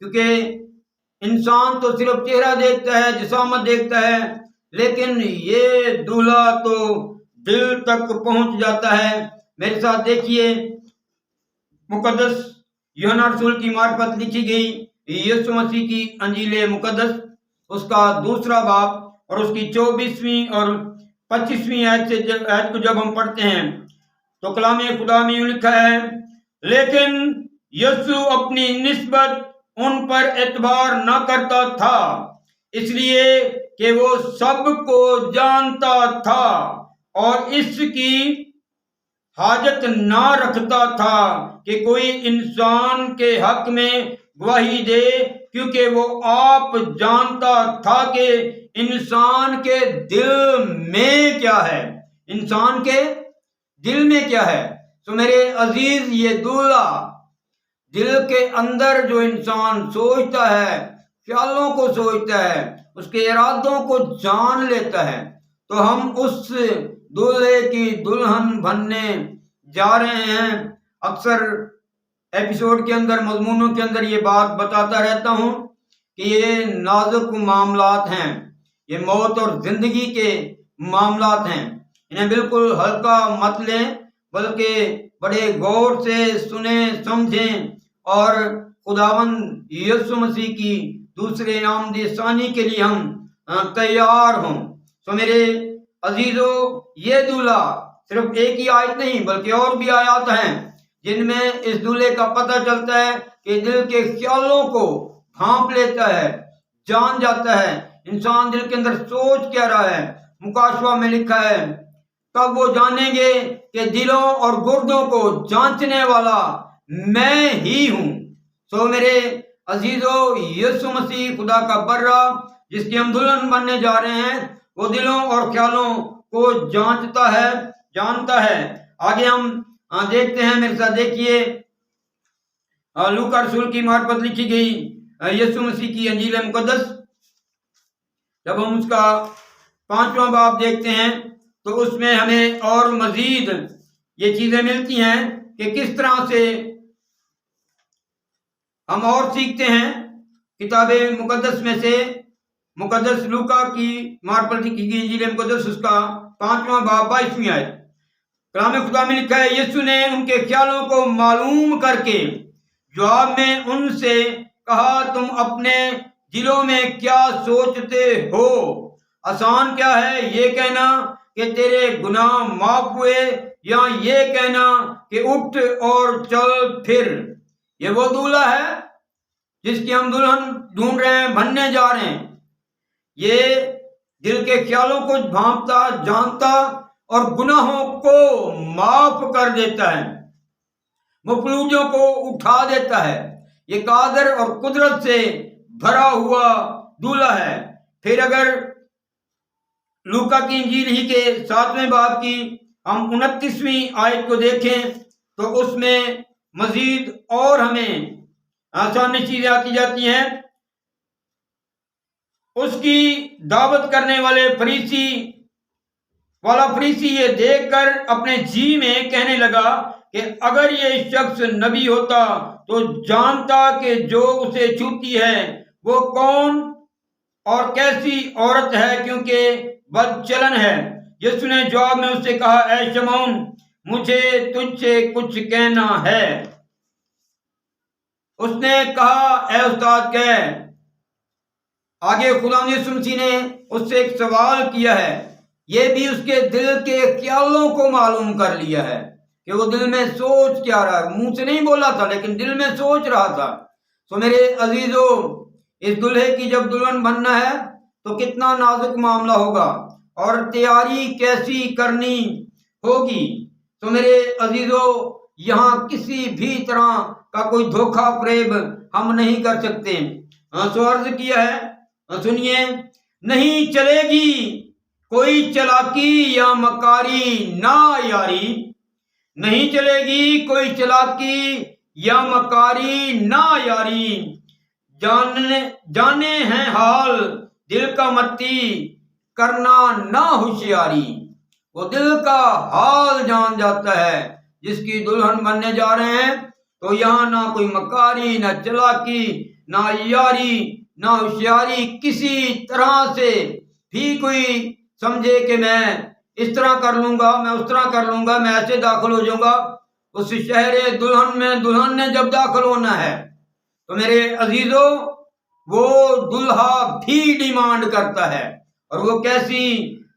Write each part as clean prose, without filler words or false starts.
کیونکہ انسان تو صرف چہرہ دیکھتا ہے، جسامت دیکھتا ہے، لیکن یہ دولہا تو دل تک پہنچ جاتا ہے۔ میرے ساتھ دیکھیے، مقدس یوحنا رسول کی معرفت لکھی گئی یسوع مسیح کی انجیل مقدس، اس کا 2 باب اور اس کی 24ویں اور 25ویں آیت کو جب ہم پڑھتے ہیں تو کلام خدا میں یوں لکھا ہے، لیکن یسوع اپنی نسبت ان پر اعتبار نہ کرتا تھا، اس لیے کہ وہ سب کو جانتا تھا اور اس کی حاجت نہ رکھتا تھا کہ کوئی انسان کے حق میں گواہی دے، کیونکہ وہ آپ جانتا تھا کہ انسان کے دل میں کیا ہے، انسان کے دل میں کیا ہے۔ تو میرے عزیز، یہ دولہا دل کے اندر جو انسان سوچتا ہے، خیالوں کو سوچتا ہے، اس کے ارادوں کو جان لیتا ہے، تو ہم اس دولہے کی دلہن بننے جا رہے ہیں۔ اکثر ایپیسوڈ کے اندر، مضمونوں کے اندر یہ بات بتاتا رہتا ہوں کہ یہ نازک معاملات ہیں، یہ موت اور زندگی کے معاملات ہیں، انہیں بالکل ہلکا مت لیں، بلکہ بڑے غور سے سنیں، سمجھیں اور خداوند یسوع مسیح کی دوسرے آمد ثانی کے لیے ہم تیار ہوں۔ تو میرے عزیزو، یہ دولہا صرف ایک ہی آیت نہیں بلکہ اور بھی آیات ہیں جن میں اس دولہے کا پتہ چلتا ہے کہ دل کے خیالوں کو بھانپ لیتا ہے، جان جاتا ہے انسان دل کے اندر سوچ کیا رہا ہے۔ مکاشفہ میں لکھا ہے، تب وہ جانیں گے کہ دلوں اور گردوں کو جانچنے والا میں ہی ہوں۔ سو میرے عزیزو، یسوع مسیح خدا کا برہ جس کی ہم دلہن بننے جا رہے ہیں، وہ دلوں اور خیالوں کو جانچتا ہے، جانتا ہے۔ آگے ہم دیکھتے ہیں، میرے ساتھ دیکھیے، لوکا رسول کی معرفت لکھی گئی یسوع مسیح کی انجیل مقدس، جب ہم اس کا 5واں باب دیکھتے ہیں تو اس میں ہمیں اور مزید یہ چیزیں ملتی ہیں کہ کس طرح سے ہم اور سیکھتے ہیں کتاب مقدس میں سے۔ مقدس لوکا کی معرفت لکھی گئی انجیل مقدس، اس کا 5واں باب 22ویں آیت، کلام خدا میں لکھا ہے، یسوع نے ان کے خیالوں کو معلوم کر کے جواب میں ان سے کہا، تم اپنے دلوں میں کیا سوچتے ہو؟ آسان کیا ہے یہ کہنا کہ تیرے گناہ معاف ہوئے، یا یہ کہنا کہ اٹھ اور چل پھر؟ یہ وہ دولہا ہے جس کی ہم دلہن ڈھونڈ رہے ہیں، بننے جا رہے ہیں۔ یہ دل کے خیالوں کو بھانپتا، جانتا اور گناہوں کو معاف کر دیتا ہے، مفلوجوں کو اٹھا دیتا ہے۔ یہ قادر اور قدرت سے بھرا ہوا دولہا ہے۔ پھر اگر لوکا کی انجیل ہی کے 7ویں باب کی ہم 29ویں آیت کو دیکھیں تو اس میں مزید اور ہمیں آسان چیزیں آتی جاتی ہیں۔ اس کی دعوت کرنے والے فریسی یہ دیکھ کر اپنے جی میں کہنے لگا کہ اگر یہ شخص نبی ہوتا تو جانتا کہ جو اسے چھوتی ہے وہ کون اور کیسی عورت ہے، کیونکہ بد چلن ہے۔ یسوع نے جواب میں اس سے کہا، اے شمعون، مجھے تجھ سے کچھ کہنا ہے۔ اس نے کہا، اے استاد کہہ۔ آگے خدا یسوع مسیح نے اس سے ایک سوال کیا ہے، یہ بھی اس کے دل کے خیالوں کو معلوم کر لیا ہے کہ وہ دل میں سوچ کیا رہا ہے۔ منہ سے نہیں بولا تھا لیکن دل میں سوچ رہا تھا۔ تو میرے عزیزو، اس دلہے کی جب دلہن بننا ہے تو کتنا نازک معاملہ ہوگا اور تیاری کیسی کرنی ہوگی۔ تو میرے عزیزو، یہاں کسی بھی طرح کا کوئی دھوکہ فریب ہم نہیں کر سکتے۔ سو عرض کیا ہے، سنیے، نہیں چلے گی کوئی چلاکی یا مکاری نہ یاری، نہیں چلے گی کوئی چلاکی یا مکاری نہ یاری، جانے ہیں حال دل کا متی کرنا نہ ہوشیاری۔ وہ دل کا حال جان جاتا ہے جس کی دلہن بننے جا رہے ہیں، تو یہاں نہ کوئی مکاری، نہ چلاکی، نہ عیاری نہ ہوشیاری کسی طرح سے بھی کوئی سمجھے کہ میں اس طرح کر لوں گا، میں اس طرح کر لوں گا، میں ایسے داخل ہو جاؤں گا۔ اس شہر دلہن میں دلہن نے جب داخل ہونا ہے تو میرے عزیزوں وہ دلہا بھی ڈیمانڈ کرتا ہے، اور وہ کیسی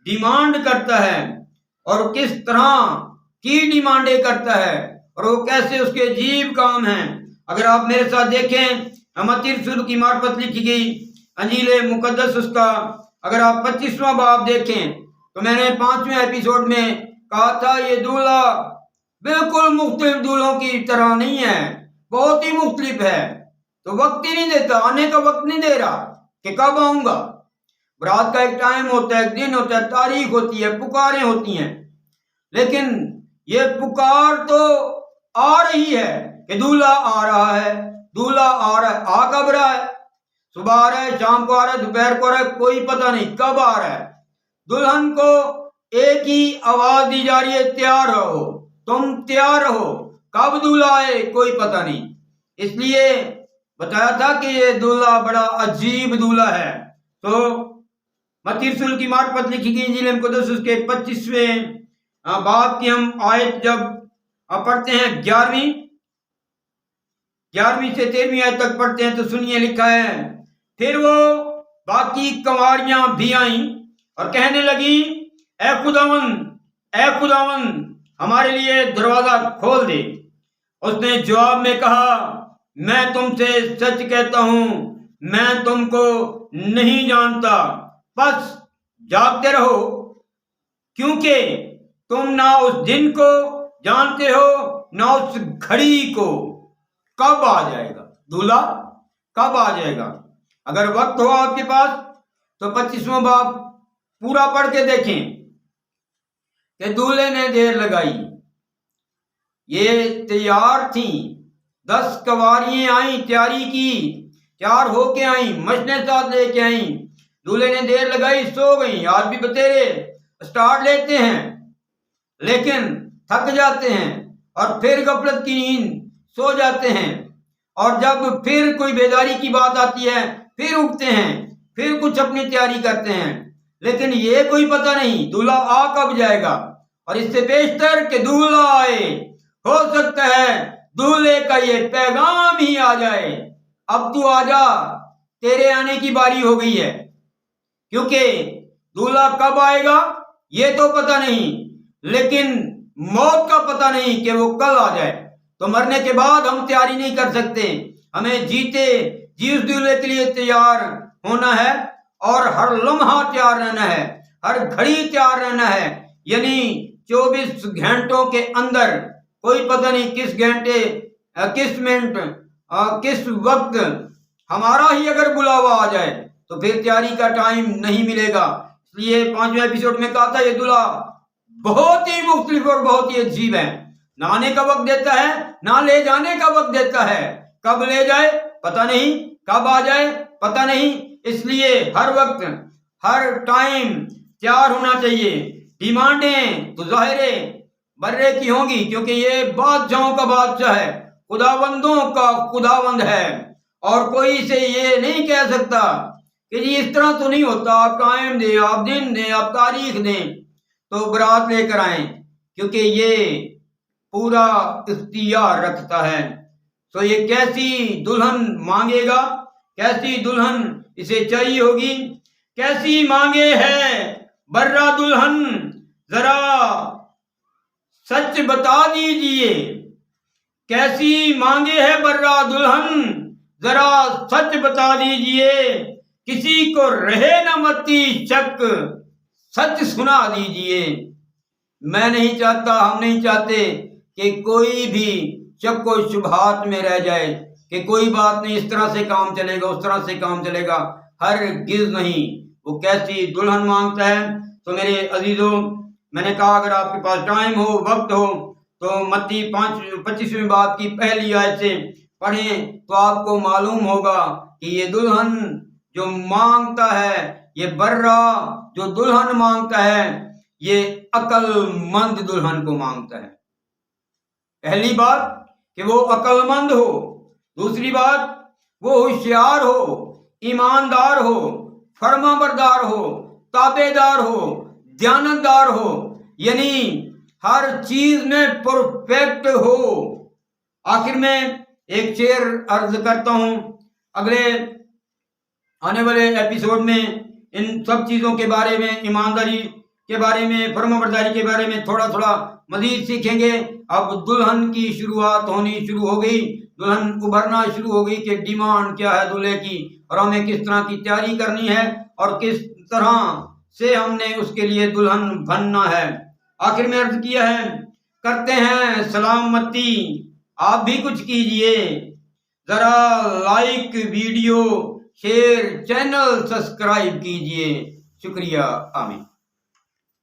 ڈیمانڈ کرتا ہے اور کس طرح کی ڈیمانڈیں کرتا ہے، اور وہ کیسے اس کے عجیب کام ہیں۔ اگر آپ میرے ساتھ دیکھیں متی رسول کی معرفت لکھی گئی انجیل مقدس اس کا اگر آپ 25واں باب دیکھیں تو میں نے 5ویں ایپیسوڈ میں کہا تھا یہ دولہا بالکل مختلف دولہوں کی طرح نہیں ہے، بہت ہی مختلف ہے، تو وقت ہی نہیں دیتا، آنے کا وقت نہیں دے رہا کہ کب آؤں گا۔ برات کا ایک ٹائم ہوتا ہے، ایک دن ہوتا ہے، تاریخ ہوتی ہے، پکاریں ہوتی ہیں، لیکن یہ پکار تو آ رہی ہے کہ دولہا آ رہا ہے، دولہا آ رہا ہے۔ آ کب رہا ہے؟ صبح آ رہا ہے، شام کو آ رہا ہے، دوپہر کو آ رہا ہے، کوئی پتہ نہیں کب آ رہا ہے۔ دلہن کو ایک ہی آواز دی جا رہی ہے، تیار رہو، تم تیار رہو، کب دولہا آئے کوئی پتہ نہیں۔ اس لیے بتایا تھا کہ یہ دولہا بڑا عجیب دولہا ہے۔ تو متی رسول کی معرفت لکھی گئی انجیل مقدس اس کے 25ویں باب کی ہم آیت جب پڑھتے ہیں 11ویں سے 13ویں آیت تک پڑھتے ہیں تو سنیے لکھا ہے، پھر وہ باقی کنواریاں بھی آئیں اور کہنے لگی اے خداوند ہمارے لیے دروازہ کھول دے۔ اس نے جواب میں کہا میں تم سے سچ کہتا ہوں میں تم کو نہیں جانتا، بس جاگتے رہو، کیونکہ تم نہ اس دن کو جانتے ہو نہ اس گھڑی کو کب آ جائے گا، دولہا کب آ جائے گا۔ اگر وقت ہو آپ کے پاس تو 25واں باب پورا پڑھ کے دیکھیں کہ دولہے نے دیر لگائی، یہ تیار تھیں، 10 کنواریاں آئیں، تیاری کی، تیار ہو کے آئیں، مشنیں ساتھ لے کے آئیں، دولہے نے دیر لگائی، سو گئیں۔ آج بھی بتیرے اسٹارٹ لیتے ہیں لیکن تھک جاتے ہیں اور پھر غفلت کی نیند سو جاتے ہیں، اور جب پھر کوئی بیداری کی بات آتی ہے پھر اٹھتے ہیں، پھر کچھ اپنی تیاری کرتے ہیں، لیکن یہ کوئی پتہ نہیں دولہا آ کب جائے گا۔ اور اس سے بیشتر کہ دولہا آئے، ہو سکتا ہے دولہے کا یہ پیغام ہی آ جائے، اب تو آ جا، تیرے آنے کی باری ہو گئی ہے، کیونکہ دولہا کب آئے گا یہ تو پتہ نہیں، لیکن موت کا پتہ نہیں کہ وہ کل آ جائے۔ تو مرنے کے بعد ہم تیاری نہیں کر سکتے، ہمیں جیتے جی اس دولہے کے لیے تیار ہونا ہے، اور ہر لمحہ تیار رہنا ہے، ہر گھڑی تیار رہنا ہے، یعنی 24 گھنٹوں کے اندر کوئی پتہ نہیں کس گھنٹے کس منٹ کس وقت ہمارا ہی اگر بلاوا آ جائے تو پھر تیاری کا ٹائم نہیں ملے گا۔ اس لیے 5ویں ایپیسوڈ میں کہا تھا یہ دولہا بہت ہی مختلف اور بہت ہی عجیب ہے، نہ آنے کا وقت دیتا ہے نہ لے جانے کا وقت دیتا ہے، کب لے جائے پتہ نہیں، کب آ جائے پتہ نہیں۔ اس لیے ہر وقت ہر ٹائم تیار ہونا چاہیے۔ ڈیمانڈیں تو ظاہر برے کی ہوں گی، کیونکہ یہ بادشاہوں کا بادشاہ ہے، خداوندوں کا خداوند ہے، اور کوئی اسے یہ نہیں کہہ سکتا کہ جی اس طرح تو نہیں ہوتا، آپ ٹائم دیں، آپ دن دیں، آپ تاریخ دیں تو برات لے کر آئیں، کیونکہ یہ پورا اختیار رکھتا ہے۔ تو یہ کیسی دلہن مانگے گا، کیسی دلہن اسے چاہیے ہوگی، کیسی مانگے ہے برا دلہن، ذرا سچ بتا دیجئے، کیسی مانگے ہے برا دلہن، ذرا سچ بتا دیجئے، کسی کو رہے نہ متی شک، سچ سنا دیجئے۔ میں نہیں چاہتا، ہم نہیں چاہتے کہ کوئی بھی شک و شبہات میں رہ جائے کہ کوئی بات نہیں، اس طرح سے کام چلے گا، اس طرح سے کام چلے گا، ہرگز نہیں۔ وہ کیسی دلہن مانگتا ہے۔ تو میرے عزیزوں، میں نے کہا اگر آپ کے پاس ٹائم ہو، وقت ہو تو متی 25ویں باب کی پہلی آیت سے پڑھیں تو آپ کو معلوم ہوگا کہ یہ دلہن جو مانگتا ہے، یہ برا جو دلہن مانگتا ہے، یہ عقل مند دلہن کو مانگتا ہے۔ پہلی بات کہ وہ عقل مند ہو، دوسری بات وہ ہوشیار ہو، ایماندار ہو، فرما بردار ہو، تابعدار ہو، دیانتدار ہو، یعنی ہر چیز میں پرفیکٹ ہو۔ آخر میں ایک شعر عرض کرتا ہوں، اگلے آنے والے ایپیسوڈ میں ان سب چیزوں کے بارے میں، ایمانداری کے بارے میں، فرما برداری کے بارے میں تھوڑا تھوڑا مزید سیکھیں گے۔ اب دلہن کی شروعات ہونی شروع ہو گئی، دلہن ابھرنا شروع ہو گئی کہ ڈیمانڈ کیا ہے دلہے کی، اور ہمیں کس طرح کی تیاری کرنی ہے اور کس طرح سے ہم نے اس کے لیے دلہن بننا ہے۔ آخر میں عرض کیا ہے، کرتے ہیں سلامتی، آپ بھی کچھ کیجئے، ذرا like, video share, channel subscribe کیجئے۔ شکریہ، آمین۔